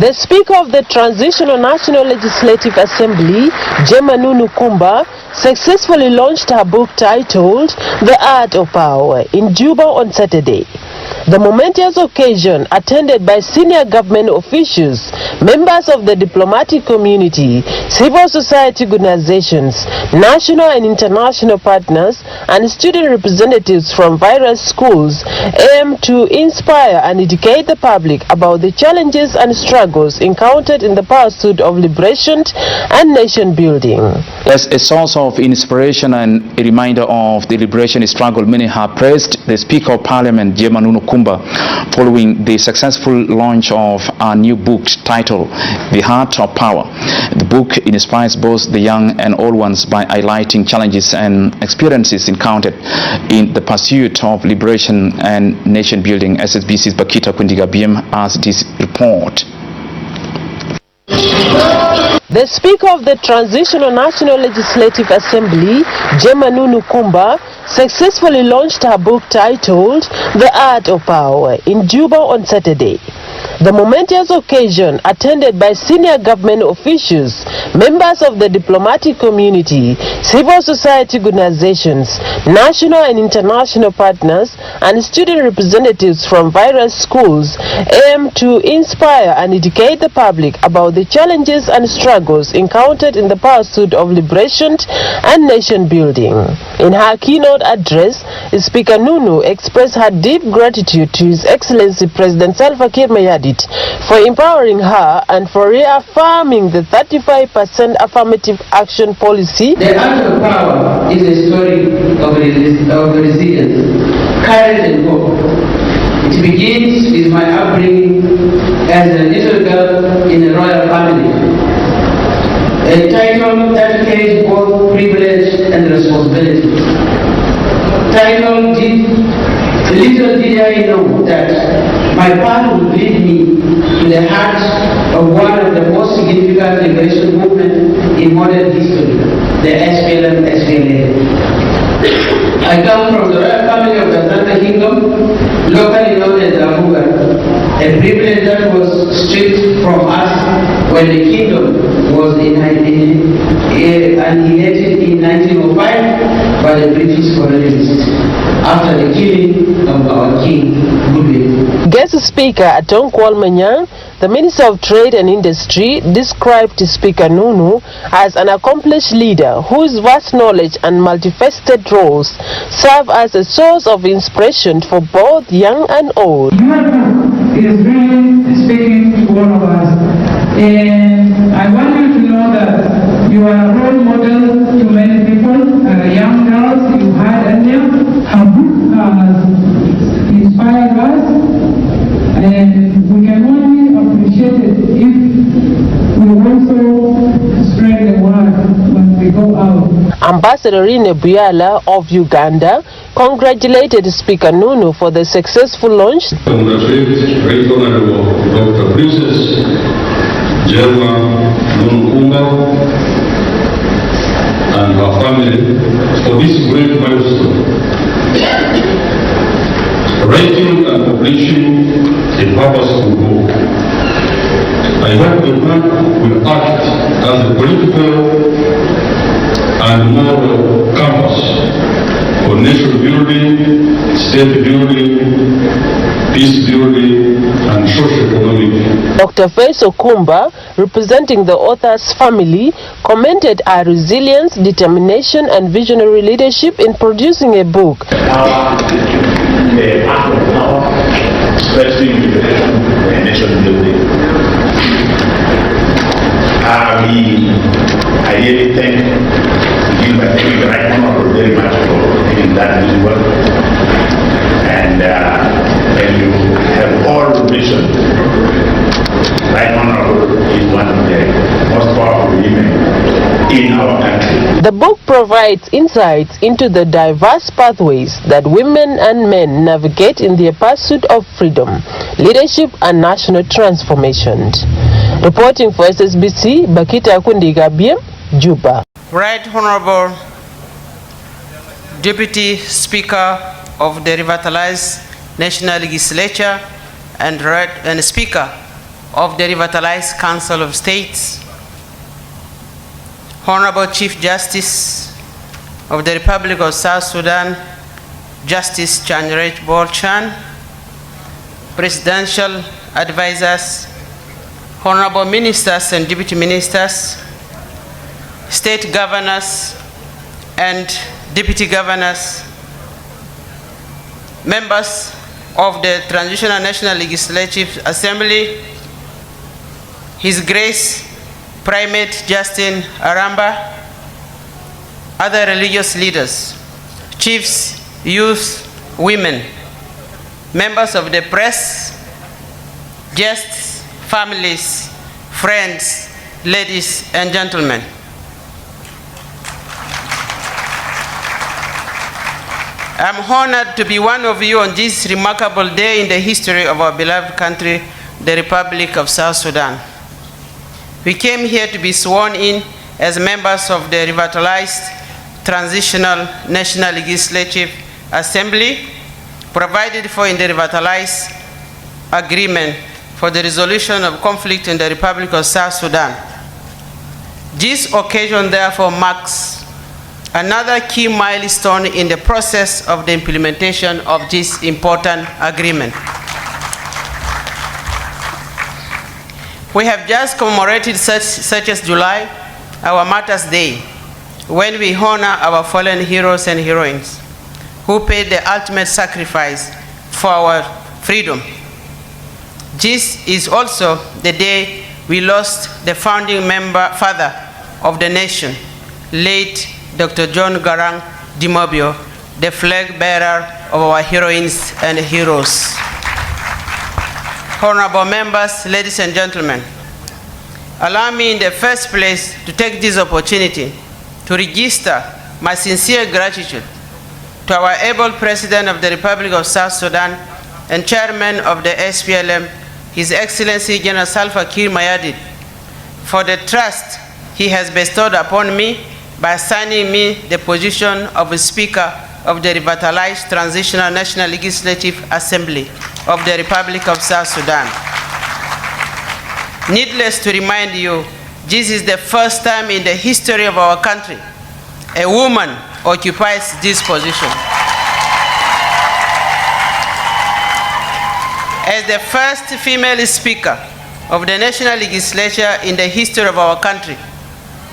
The Speaker of the Transitional National Legislative Assembly, Jemma Nunu Kumba, successfully launched her book titled The Art of Power in Juba on Saturday. The momentous occasion, attended by senior government officials, members of the diplomatic community, civil society organizations, national and international partners, and student representatives from various schools, aim to inspire and educate the public about the challenges and struggles encountered in the pursuit of liberation and nation building. As a source of inspiration and a reminder of the liberation struggle, many have praised the Speaker of Parliament, Jemma Nunu Kumba, following the successful launch of our new book titled The Art of Power. The book inspires both the young and old ones by highlighting challenges and experiences encountered in the pursuit of liberation and nation building. SSBC's Bakita Kundigabiem has this report. The Speaker of the Transitional National Legislative Assembly, Jemma Nunu Kumba, successfully launched her book titled The Art of Power in Juba on Saturday. The momentous occasion, attended by senior government officials, members of the diplomatic community, civil society organizations, national and international partners, and student representatives from various schools, aim to inspire and educate the public about the challenges and struggles encountered in the pursuit of liberation and nation building. In her keynote address, Speaker Nunu expressed her deep gratitude to His Excellency President Salva Kiir Mayardit for empowering her and for reaffirming the 35% affirmative action policy. The Art of Power is a story of resilience, courage and hope. It begins with my upbringing as a little girl in a royal family, a title that carries both privilege and responsibility. Title little did I know that my path would lead me to the heart of one of the most significant liberation movements in modern history, the SPLM-SPLA. I come from the royal family of the Azande kingdom, locally known as Amuga, a privilege that was stripped from us when the kingdom was annihilated in 1905 by the British colonialists after the killing of our king, Goodwill. Guest Speaker Atonkwal Manyang, the Minister of Trade and Industry, described Speaker Nunu as an accomplished leader whose vast knowledge and multifaceted roles serve as a source of inspiration for both young and old. Your book is really speaking to all of us, and I want you to know that you are a role model to many people, young girls you had earlier. Her book has inspired us, and we can only appreciate it if we also spread the word when we go out. Ambassador Rine Buyala of Uganda congratulated Speaker Nunu for the successful launch. Congratulate Right Honorable Dr. Princess Jemma Nunu Kumba and her family for this great milestone. Writing and publishing a purposeful book. I hope the book will act as a political and moral compass for nation building, state building, peace building, and socio-economic. Dr. Faisal Kumba, representing the author's family, commented her resilience, determination, and visionary leadership in producing a book. The art of power, especially in the nation building. I really thank the Right Honorable very much for doing that work. And when you have all the vision, Right Honorable is one of the most powerful women in our country. The book provides insights into the diverse pathways that women and men navigate in their pursuit of freedom, leadership, and national transformation. Reporting for SSBC, Bakita Kundigabiem, Juba. Right Honorable Deputy Speaker of the Revitalized National Legislature and Speaker of the Revitalized Council of States, Honorable Chief Justice of the Republic of South Sudan, Justice Chanrech Borchan, Presidential Advisors, Honorable Ministers and Deputy Ministers, State Governors and Deputy Governors, members of the Transitional National Legislative Assembly, His Grace Primate Justin Aramba, other religious leaders, chiefs, youth, women, members of the press, guests, families, friends, ladies and gentlemen. I'm honored to be one of you on this remarkable day in the history of our beloved country, the Republic of South Sudan. We came here to be sworn in as members of the revitalized Transitional National Legislative Assembly, provided for in the revitalized agreement for the resolution of conflict in the Republic of South Sudan. This occasion therefore marks another key milestone in the process of the implementation of this important agreement. We have just commemorated such as July, our Martyrs' Day, when we honor our fallen heroes and heroines who paid the ultimate sacrifice for our freedom. This is also the day we lost the founding father of the nation, late Dr. John Garang Dimobio, the flag bearer of our heroines and heroes. Honorable members, ladies and gentlemen, allow me in the first place to take this opportunity to register my sincere gratitude to our able President of the Republic of South Sudan and Chairman of the SPLM, His Excellency General Salva Kiir Mayardit, for the trust he has bestowed upon me by assigning me the position of Speaker of the Revitalized Transitional National Legislative Assembly of the Republic of South Sudan. Needless to remind you, this is the first time in the history of our country a woman occupies this position. As the first female Speaker of the National Legislature in the history of our country,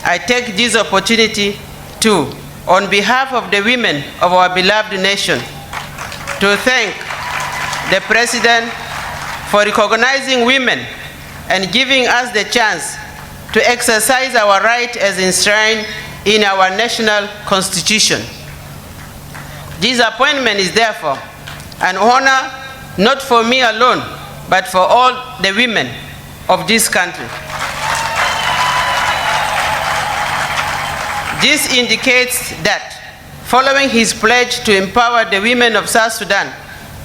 I take this opportunity to, on behalf of the women of our beloved nation, to thank the President for recognizing women and giving us the chance to exercise our right as enshrined in our national constitution. This appointment is therefore an honor not for me alone, but for all the women of this country. This indicates that, following his pledge to empower the women of South Sudan,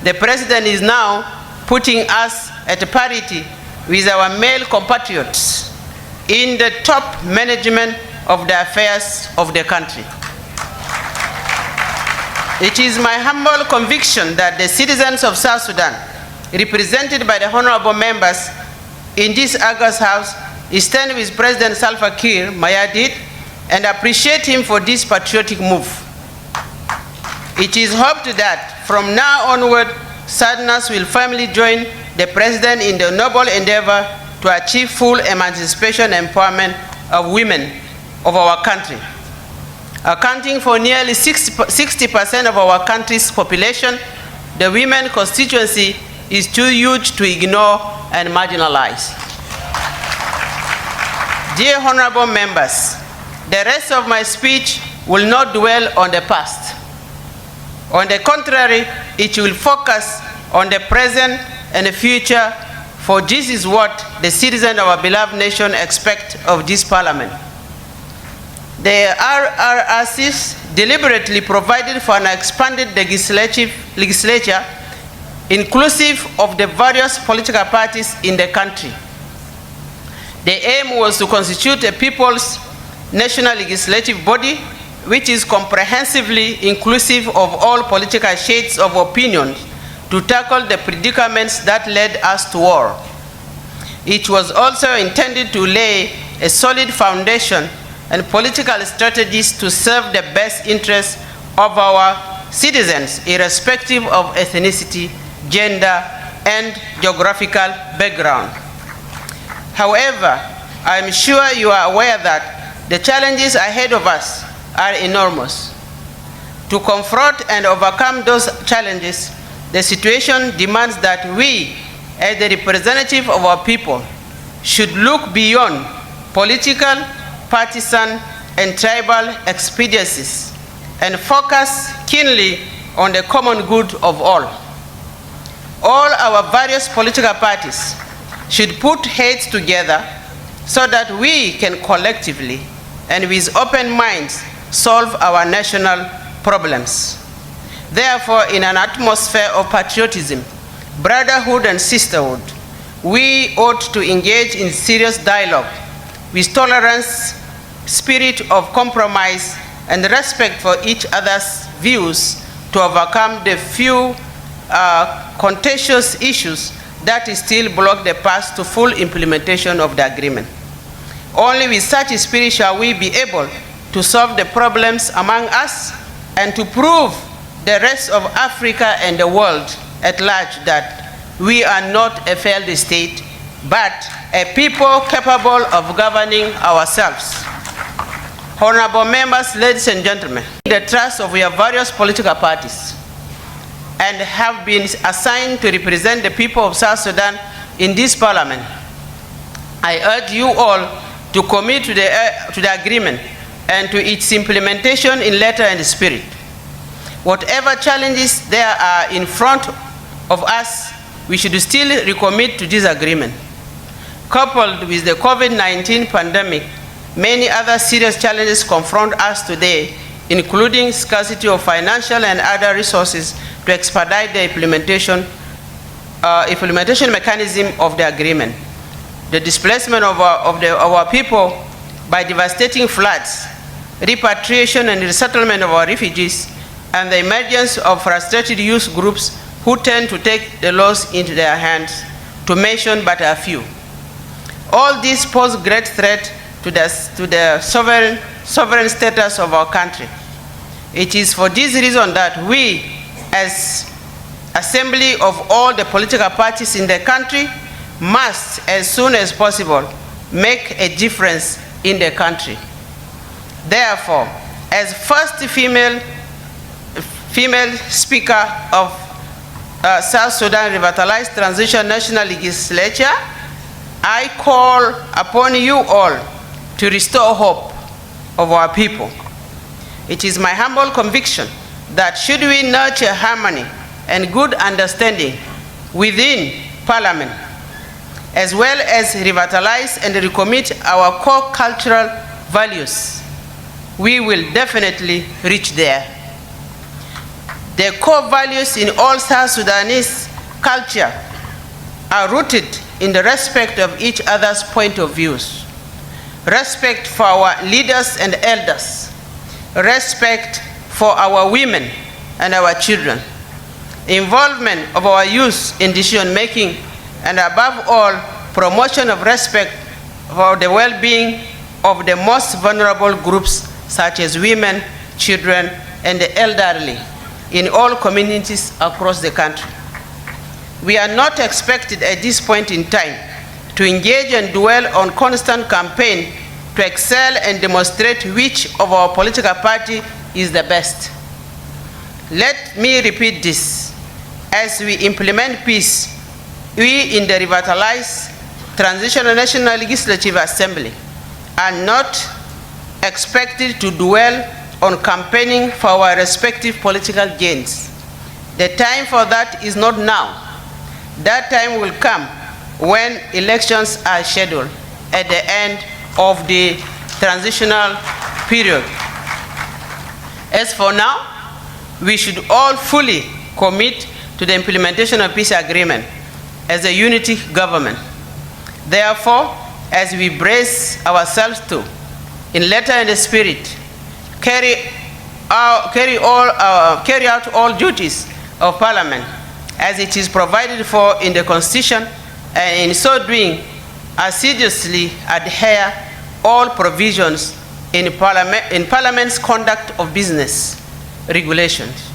the President is now putting us at parity with our male compatriots in the top management of the affairs of the country. It is my humble conviction that the citizens of South Sudan, represented by the honorable members in this August House, stand with President Salva Kiir Mayardit and appreciate him for this patriotic move. It is hoped that from now onward, Southerners will firmly join the President in the noble endeavor to achieve full emancipation and empowerment of women of our country. Accounting for nearly 60% of our country's population, the women constituency is too huge to ignore and marginalize. Dear honorable members, the rest of my speech will not dwell on the past. On the contrary, it will focus on the present and the future, for this is what the citizens of our beloved nation expect of this parliament. The RRCs deliberately provided for an expanded legislature inclusive of the various political parties in the country. The aim was to constitute a people's national legislative body which is comprehensively inclusive of all political shades of opinion to tackle the predicaments that led us to war. It was also intended to lay a solid foundation and political strategies to serve the best interests of our citizens, irrespective of ethnicity, gender, and geographical background. However, I am sure you are aware that the challenges ahead of us are enormous. To confront and overcome those challenges, the situation demands that we, as the representative of our people, should look beyond political, partisan, and tribal expediencies and focus keenly on the common good of all. All our various political parties should put heads together so that we can collectively and with open minds solve our national problems. Therefore, in an atmosphere of patriotism, brotherhood, and sisterhood, we ought to engage in serious dialogue with tolerance, spirit of compromise, and respect for each other's views to overcome the few contentious issues that still block the path to full implementation of the agreement. Only with such a spirit shall we be able to solve the problems among us and to prove the rest of Africa and the world at large that we are not a failed state, but a people capable of governing ourselves. Honorable members, ladies and gentlemen, the trust of your various political parties and have been assigned to represent the people of South Sudan in this parliament. I urge you all to commit to the agreement and to its implementation in letter and spirit. Whatever challenges there are in front of us, we should still recommit to this agreement. Coupled with the COVID-19 pandemic, many other serious challenges confront us today, including scarcity of financial and other resources to expedite the implementation mechanism of the agreement. The displacement of our people by devastating floods, repatriation and resettlement of our refugees, and the emergence of frustrated youth groups who tend to take the laws into their hands, to mention but a few. All these pose great threat to the sovereign status of our country. It is for this reason that we, as assembly of all the political parties in the country, must, as soon as possible, make a difference in the country. Therefore, as first female Speaker of South Sudan Revitalized Transition National Legislature, I call upon you all to restore hope of our people. It is my humble conviction that should we nurture harmony and good understanding within Parliament, as well as revitalize and recommit our core cultural values, we will definitely reach there. The core values in all South Sudanese culture are rooted in the respect of each other's point of views, respect for our leaders and elders, respect for our women and our children, involvement of our youth in decision-making, and above all, promotion of respect for the well-being of the most vulnerable groups such as women, children, and the elderly in all communities across the country. We are not expected at this point in time to engage and dwell on constant campaign to excel and demonstrate which of our political party is the best. Let me repeat this. As we implement peace, we in the revitalized Transitional National Legislative Assembly are not expected to dwell on campaigning for our respective political gains. The time for that is not now. That time will come when elections are scheduled at the end of the transitional period. As for now, we should all fully commit to the implementation of peace agreement as a unity government. Therefore, as we brace ourselves to, in letter and spirit, carry out all duties of Parliament as it is provided for in the Constitution, and in so doing, assiduously adhere all provisions in Parliament's conduct of business regulations.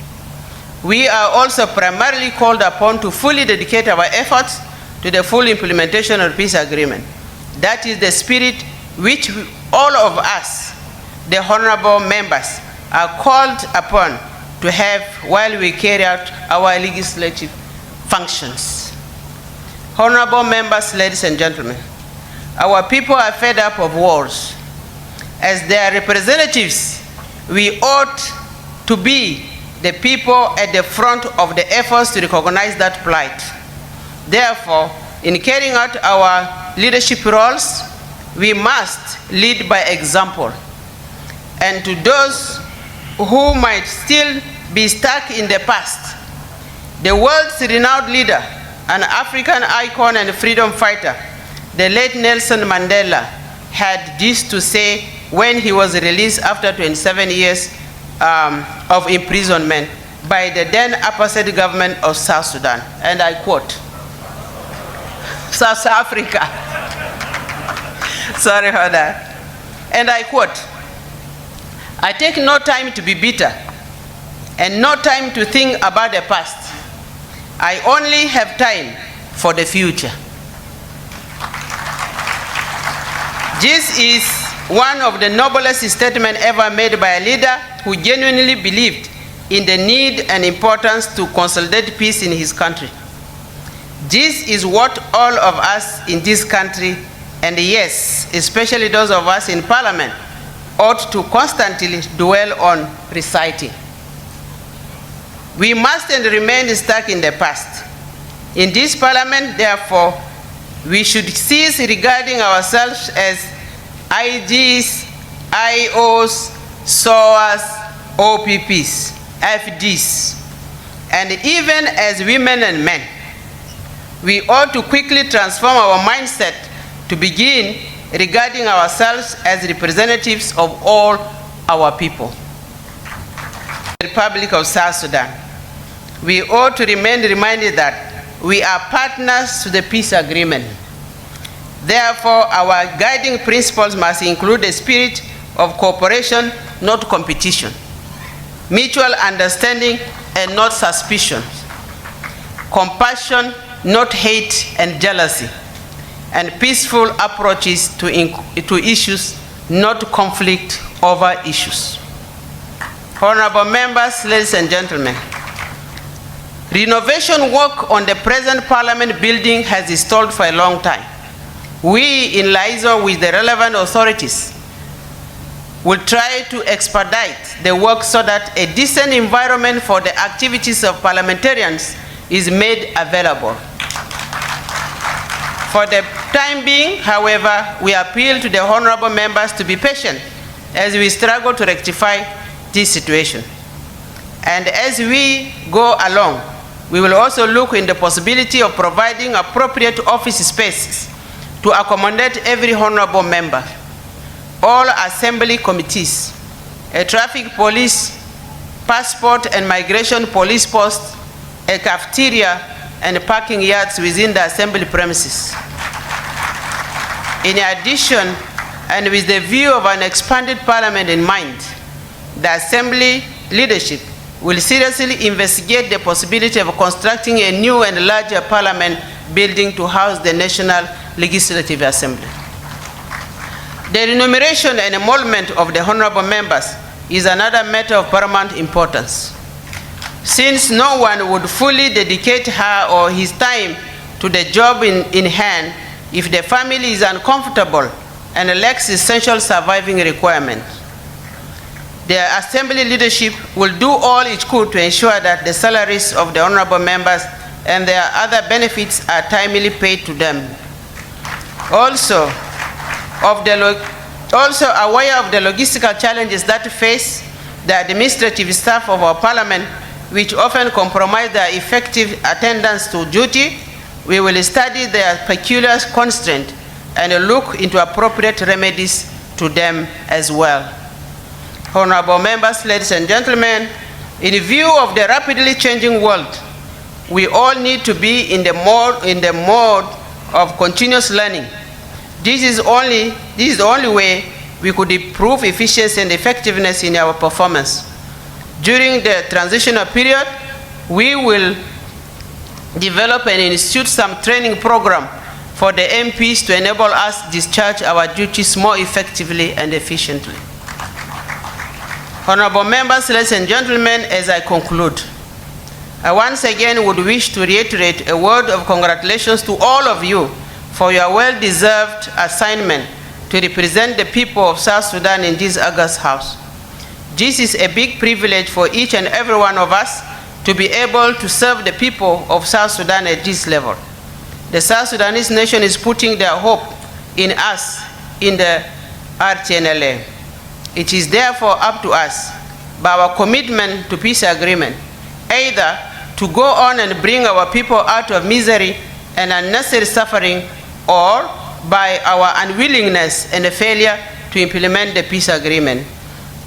We are also primarily called upon to fully dedicate our efforts to the full implementation of the peace agreement. That is the spirit which all of us, the honorable members, are called upon to have while we carry out our legislative functions. Honorable members, ladies and gentlemen, our people are fed up of wars. As their representatives, we ought to be the people at the front of the efforts to recognize that plight. Therefore, in carrying out our leadership roles, we must lead by example. And to those who might still be stuck in the past, the world's renowned leader, an African icon and freedom fighter, the late Nelson Mandela, had this to say when he was released after 27 years of imprisonment by the then apartheid government of South Sudan. And I quote, South Africa. Sorry for that. And I quote, "I take no time to be bitter and no time to think about the past. I only have time for the future." This is one of the noblest statements ever made by a leader who genuinely believed in the need and importance to consolidate peace in his country. This is what all of us in this country, and yes, especially those of us in Parliament, ought to constantly dwell on reciting. We mustn't remain stuck in the past. In this Parliament, therefore, we should cease regarding ourselves as IGs, IOs, SOAs, OPPs, FDs, and even as women and men. We ought to quickly transform our mindset to begin regarding ourselves as representatives of all our people. The Republic of South Sudan. We ought to remain reminded that we are partners to the peace agreement. Therefore, our guiding principles must include a spirit of cooperation, not competition, mutual understanding and not suspicion, compassion, not hate and jealousy, and peaceful approaches to issues, not conflict over issues. Honorable members, ladies and gentlemen, renovation work on the present Parliament building has stalled for a long time. We, in liaison with the relevant authorities, will try to expedite the work so that a decent environment for the activities of parliamentarians is made available. For the time being, however, we appeal to the honorable members to be patient as we struggle to rectify this situation. And as we go along, we will also look in the possibility of providing appropriate office spaces to accommodate every honorable member, all assembly committees, a traffic police, passport and migration police post, a cafeteria, and parking yards within the assembly premises. In addition, and with the view of an expanded Parliament in mind, the assembly leadership will seriously investigate the possibility of constructing a new and larger Parliament building to house the National Legislative Assembly. The remuneration and emolument of the honorable members is another matter of paramount importance. Since no one would fully dedicate her or his time to the job in hand if the family is uncomfortable and lacks essential surviving requirements. The Assembly leadership will do all it could to ensure that the salaries of the honorable members and their other benefits are timely paid to them. Also aware of the logistical challenges that face the administrative staff of our Parliament, which often compromise their effective attendance to duty, we will study their peculiar constraint and look into appropriate remedies to them as well. Honorable members, ladies and gentlemen, in view of the rapidly changing world, we all need to be in the mode of continuous learning This is the only way we could improve efficiency and effectiveness in our performance. During the transitional period, we will develop and institute some training program for the MPs to enable us to discharge our duties more effectively and efficiently. Honorable members, ladies and gentlemen, as I conclude, I once again would wish to reiterate a word of congratulations to all of you for your well-deserved assignment to represent the people of South Sudan in this August House. This is a big privilege for each and every one of us to be able to serve the people of South Sudan at this level. The South Sudanese nation is putting their hope in us, in the RTNLA. It is therefore up to us, by our commitment to peace agreement, either to go on and bring our people out of misery and unnecessary suffering, or by our unwillingness and failure to implement the peace agreement,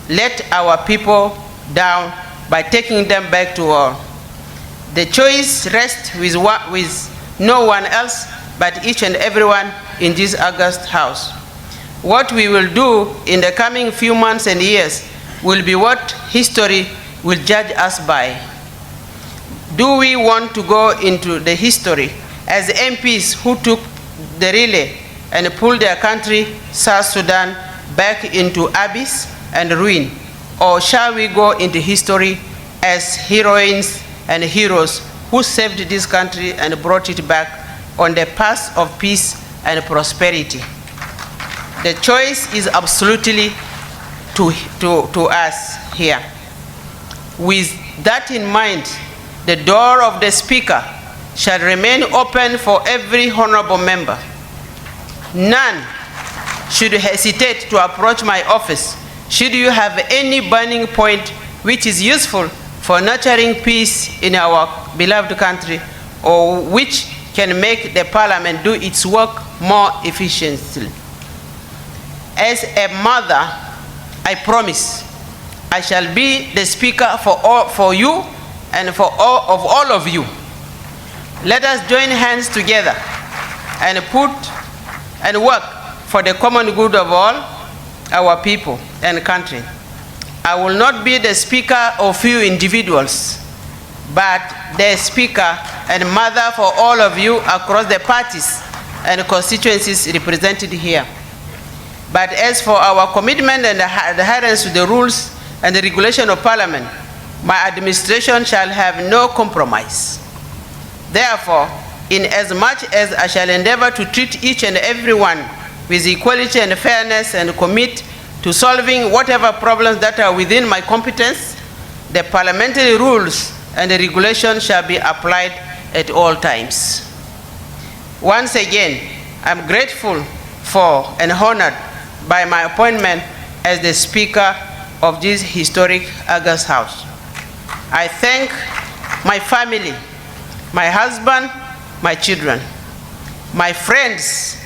let our people down by taking them back to war. The choice rests with no one else but each and everyone in this August House. What we will do in the coming few months and years will be what history will judge us by. Do we want to go into the history as MPs who took the relay and pulled their country, South Sudan, back into abyss and ruin? Or shall we go into history as heroines and heroes who saved this country and brought it back on the path of peace and prosperity? The choice is absolutely to us here. With that in mind, the door of the Speaker shall remain open for every honorable member. None should hesitate to approach my office should you have any burning point which is useful for nurturing peace in our beloved country, or which can make the Parliament do its work more efficiently. As a mother, I promise I shall be the speaker for you and for all of you. Let us join hands together and work for the common good of all our people and country. I will not be the speaker of few individuals, but the speaker and mother for all of you across the parties and constituencies represented here. But as for our commitment and adherence to the rules and the regulation of Parliament, my administration shall have no compromise. Therefore, in as much as I shall endeavor to treat each and every one with equality and fairness and commit to solving whatever problems that are within my competence, the parliamentary rules and the regulations shall be applied at all times. Once again, I'm grateful for and honored by my appointment as the Speaker of this historic August House. I thank my family, my husband, my children, my friends,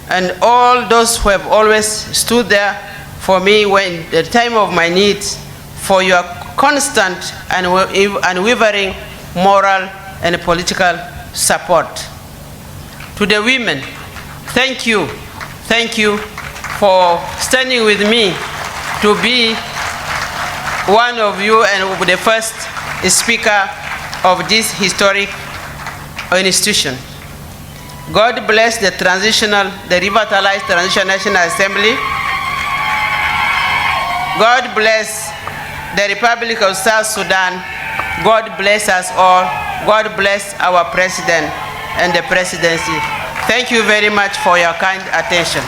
and all those who have always stood there for me when the time of my needs, for your constant and unwavering moral and political support. To the women, thank you for standing with me to be one of you and the first speaker of this historic institution. God bless the revitalized Transitional National Assembly. God bless the Republic of South Sudan. God bless us all. God bless our President and the Presidency. Thank you very much for your kind attention.